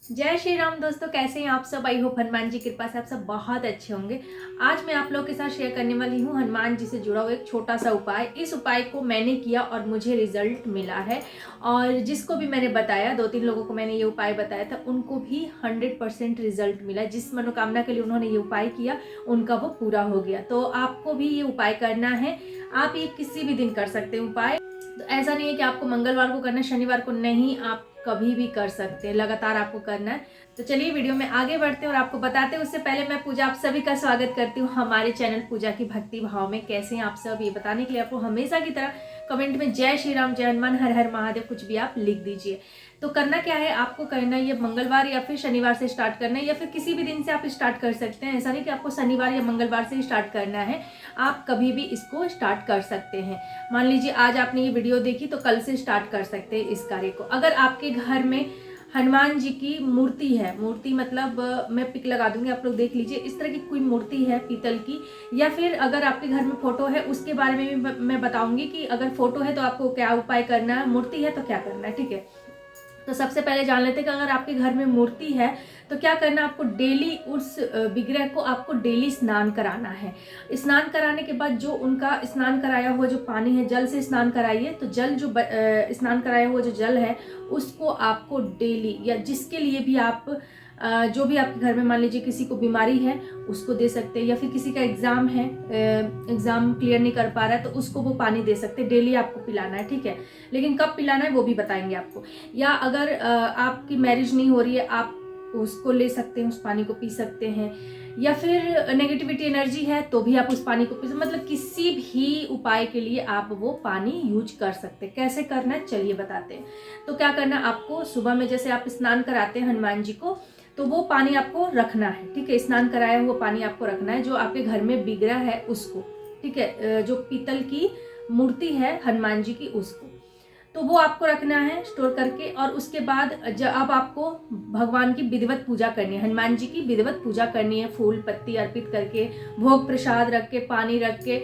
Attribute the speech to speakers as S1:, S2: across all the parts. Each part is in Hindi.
S1: जय श्री राम दोस्तों, कैसे हैं आप सब। आई होप हनुमान जी की कृपा से आप सब बहुत अच्छे होंगे। आज मैं आप लोगों के साथ शेयर करने वाली हूँ हनुमान जी से जुड़ा हुआ एक छोटा सा उपाय। इस उपाय को मैंने किया और मुझे रिजल्ट मिला है, और जिसको भी मैंने बताया, 2-3 लोगों को मैंने ये उपाय बताया था, उनको भी 100% रिजल्ट मिला। जिस मनोकामना के लिए उन्होंने ये उपाय किया उनका वो पूरा हो गया। तो आपको भी ये उपाय करना है। आप ये किसी भी दिन कर सकते हैं उपाय। तो ऐसा नहीं है कि आपको मंगलवार को करना है, शनिवार को नहीं, आप कभी भी कर सकते हैं। लगातार आपको करना है। तो चलिए वीडियो में आगे बढ़ते हैं और आपको बताते हैं। उससे पहले मैं पूजा आप सभी का स्वागत करती हूँ हमारे चैनल पूजा की भक्ति भाव में। कैसे हैं आप सब, ये बताने के लिए आपको हमेशा की तरह कमेंट में जय श्री राम, जय हनुमान, हर हर महादेव कुछ भी आप लिख दीजिए। तो करना क्या है, आपको करना है ये मंगलवार या फिर शनिवार से स्टार्ट करना है, या फिर किसी भी दिन से आप स्टार्ट कर सकते हैं। ऐसा नहीं कि आपको शनिवार या मंगलवार से स्टार्ट करना है, आप कभी भी इसको स्टार्ट कर सकते हैं। मान लीजिए आज आपने ये वीडियो देखी तो कल से स्टार्ट कर सकते हैं इस कार्य को। अगर आपके घर में हनुमान जी की मूर्ति है, मूर्ति मतलब मैं पिक लगा दूंगी, आप लोग देख लीजिए। इस तरह की कोई मूर्ति है पीतल की, या फिर अगर आपके घर में फोटो है, उसके बारे में भी मैं बताऊंगी कि अगर फोटो है तो आपको क्या उपाय करना है, मूर्ति है तो क्या करना है। ठीक है, तो सबसे पहले जान लेते हैं कि अगर आपके घर में मूर्ति है तो क्या करना है। आपको डेली उस विग्रह को आपको डेली स्नान कराना है। स्नान कराने के बाद जो उनका स्नान कराया हुआ जो पानी है, जल से स्नान कराइए। तो जल जो स्नान कराया हुआ जो जल है उसको आपको डेली, या जिसके लिए भी आप जो भी आपके घर में, मान लीजिए किसी को बीमारी है उसको दे सकते हैं, या फिर किसी का एग्जाम है, एग्जाम क्लियर नहीं कर पा रहा है तो उसको वो पानी दे सकते हैं। डेली आपको पिलाना है, ठीक है। लेकिन कब पिलाना है वो भी बताएंगे आपको। या अगर आपकी मैरिज नहीं हो रही है, आप उसको ले सकते हैं, उस पानी को पी सकते हैं। या फिर नेगेटिविटी एनर्जी है तो भी आप उस पानी को पी सकते, मतलब किसी भी उपाय के लिए आप वो पानी यूज कर सकते हैं। कैसे करना है चलिए बताते हैं। तो क्या करना है, आपको सुबह में जैसे आप स्नान कराते हैं हनुमान जी को, तो वो पानी आपको रखना है, ठीक है। स्नान कराया हुआ पानी आपको रखना है, जो आपके घर में विग्रह है उसको, ठीक है, जो पीतल की मूर्ति है हनुमान जी की उसको, तो वो आपको रखना है स्टोर करके। और उसके बाद जब अब आपको भगवान की विधिवत पूजा करनी है, हनुमान जी की विधिवत पूजा करनी है, फूल पत्ती अर्पित करके, भोग प्रसाद रख के, पानी रख के,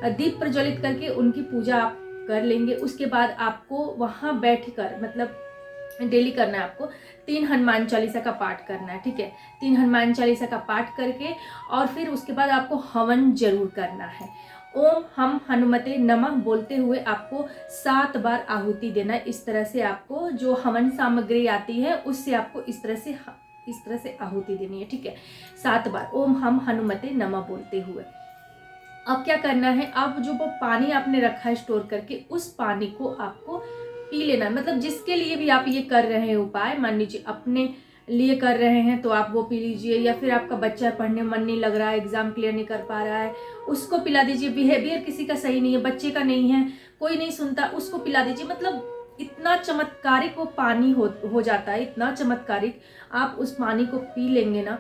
S1: दीप प्रज्वलित करके उनकी पूजा आप कर लेंगे। उसके बाद आपको वहां बैठकर, मतलब डेली करना है आपको 3 हनुमान चालीसा का पाठ करना है, ठीक है। 3 हनुमान चालीसा का पाठ करके और फिर उसके बाद आपको हवन जरूर करना है। ओम हम हनुमते नमः बोलते हुए आपको 7 बार आहुति देना है। इस तरह से आपको जो हवन सामग्री आती है उससे आपको इस तरह से आहुति देनी है, ठीक है। 7 बार ओम हम हनुमते नमः बोलते हुए। अब क्या करना है, अब जो वो पानी आपने रखा है स्टोर करके, उस पानी को आपको पी लेना है। मतलब जिसके लिए भी आप ये कर रहे हैं उपाय, मान लीजिए अपने लिए कर रहे हैं तो आप वो पी लीजिए, या फिर आपका बच्चा पढ़ने मन नहीं लग रहा है, एग्जाम क्लियर नहीं कर पा रहा है, उसको पिला दीजिए। बिहेवियर किसी का सही नहीं है, बच्चे का नहीं है, कोई नहीं सुनता, उसको पिला दीजिए। मतलब इतना चमत्कारिक वो पानी हो जाता है, इतना चमत्कारिक। आप उस पानी को पी लेंगे ना,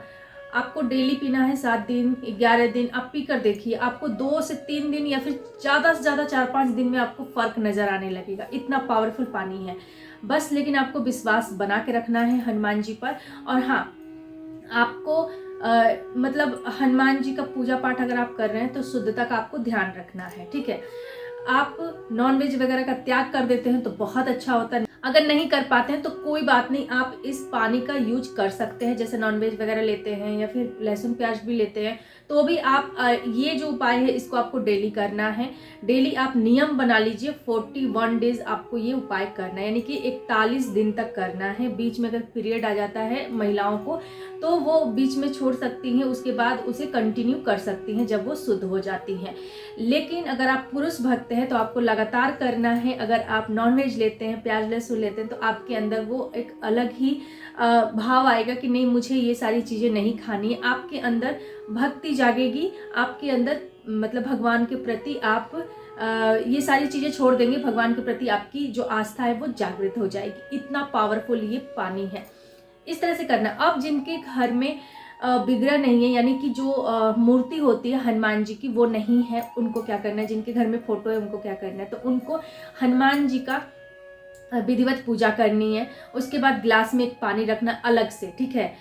S1: आपको डेली पीना है 7 दिन 11 दिन आप पी कर देखिए। आपको 2 से 3 दिन या फिर ज़्यादा से ज़्यादा 4-5 दिन में आपको फर्क नजर आने लगेगा। इतना पावरफुल पानी है बस। लेकिन आपको विश्वास बना के रखना है हनुमान जी पर। और हाँ, आपको मतलब हनुमान जी का पूजा पाठ अगर आप कर रहे हैं तो शुद्धता का आपको ध्यान रखना है, ठीक है। आप नॉनवेज वगैरह का त्याग कर देते हैं तो बहुत अच्छा होता है। अगर नहीं कर पाते हैं तो कोई बात नहीं, आप इस पानी का यूज कर सकते हैं। जैसे नॉनवेज वगैरह लेते हैं या फिर लहसुन प्याज भी लेते हैं तो भी आप ये जो उपाय है इसको आपको डेली करना है। डेली आप नियम बना लीजिए, 41 डेज आपको ये उपाय करना है, यानी कि 41 दिन तक करना है। बीच में अगर पीरियड आ जाता है महिलाओं को तो वो बीच में छोड़ सकती हैं, उसके बाद उसे कंटिन्यू कर सकती हैं जब वो शुद्ध हो जाती हैं। लेकिन अगर आप पुरुष भक्त हैं तो आपको लगातार करना है। अगर आप नॉनवेज लेते हैं, प्याज लहसुन लेते हैं, तो आपके अंदर वो एक अलग ही भाव आएगा कि नहीं, मुझे ये सारी चीज़ें नहीं खानी है। आपके अंदर भक्ति जागेगी, आपके अंदर मतलब भगवान के प्रति आप ये सारी चीज़ें छोड़ देंगे, भगवान के प्रति आपकी जो आस्था है वो जागृत हो जाएगी। इतना पावरफुल ये पानी है। इस तरह से करना। अब जिनके घर में विग्रह नहीं है, यानी कि जो मूर्ति होती है हनुमान जी की वो नहीं है, उनको क्या करना है, जिनके घर में फोटो है उनको क्या करना है, तो उनको हनुमान जी का विधिवत पूजा करनी है। उसके बाद गिलास में एक पानी रखना अलग से, ठीक है।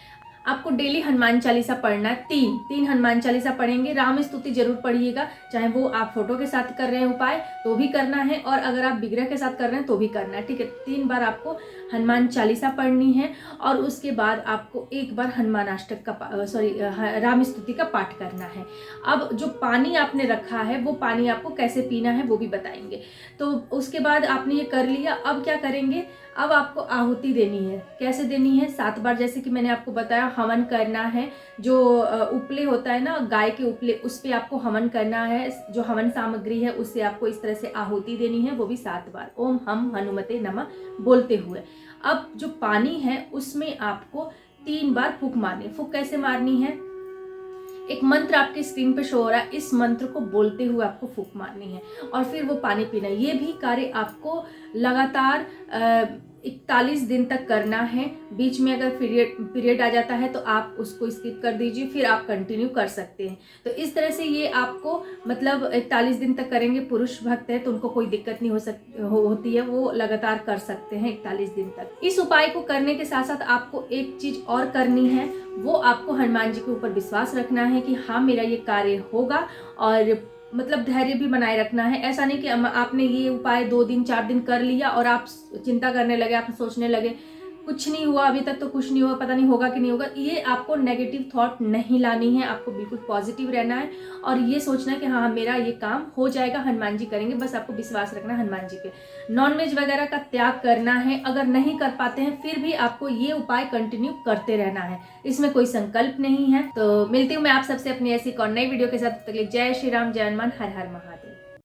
S1: आपको डेली हनुमान चालीसा पढ़ना है। तीन हनुमान चालीसा पढ़ेंगे। राम स्तुति जरूर पढ़िएगा, चाहे वो आप फोटो के साथ कर रहे हैं उपाय तो भी करना है, और अगर आप विग्रह के साथ कर रहे हैं तो भी करना है, ठीक है। 3 बार आपको हनुमान चालीसा पढ़नी है, और उसके बाद आपको 1 बार हनुमान अष्टक का राम स्तुति का पाठ करना है। अब जो पानी आपने रखा है वो पानी आपको कैसे पीना है वो भी बताएंगे। तो उसके बाद आपने ये कर लिया, अब क्या करेंगे, अब आपको आहुति देनी है। कैसे देनी है? 7 बार, जैसे कि मैंने आपको बताया, हवन करना है। जो उपले होता है ना, गाय के उपले, उस पे आपको हवन करना है। जो हवन सामग्री है उससे आपको इस तरह से आहुति देनी है, वो भी 7 बार ओम हम हनुमते नमः बोलते हुए। अब जो पानी है उसमें आपको 3 बार फूंक मारनी। फूंक कैसे मारनी है? एक मंत्र आपके स्क्रीन पे शो हो रहा है, इस मंत्र को बोलते हुए आपको फूंक मारनी है, और फिर वो पानी पीना है। ये भी कार्य आपको लगातार 41 दिन तक करना है। बीच में अगर पीरियड आ जाता है तो आप उसको स्किप कर दीजिए, फिर आप कंटिन्यू कर सकते हैं। तो इस तरह से ये आपको मतलब 41 दिन तक करेंगे। पुरुष भक्त है तो उनको कोई दिक्कत नहीं होती है, वो लगातार कर सकते हैं 41 दिन तक। इस उपाय को करने के साथ साथ आपको एक चीज और करनी है, वो आपको हनुमान जी के ऊपर विश्वास रखना है कि हाँ मेरा ये कार्य होगा, और मतलब धैर्य भी बनाए रखना है। ऐसा नहीं कि आपने ये उपाय 2 दिन 4 दिन कर लिया और आप चिंता करने लगे, आप सोचने लगे कुछ नहीं हुआ, अभी तक तो कुछ नहीं हुआ, पता नहीं होगा कि नहीं होगा। ये आपको नेगेटिव थॉट नहीं लानी है, आपको बिल्कुल पॉजिटिव रहना है, और ये सोचना है कि हाँ मेरा ये काम हो जाएगा, हनुमान जी करेंगे। बस आपको विश्वास रखना है हनुमान जी पे। नॉनवेज वगैरह का त्याग करना है। अगर नहीं कर पाते हैं फिर भी आपको ये उपाय कंटिन्यू करते रहना है, इसमें कोई संकल्प नहीं है। तो मिलती हूँ मैं आप सबसे अपनी ऐसी एक और नई वीडियो के साथ। तब तक के लिए जय श्री राम, जय हनुमान, हर हर महादेव।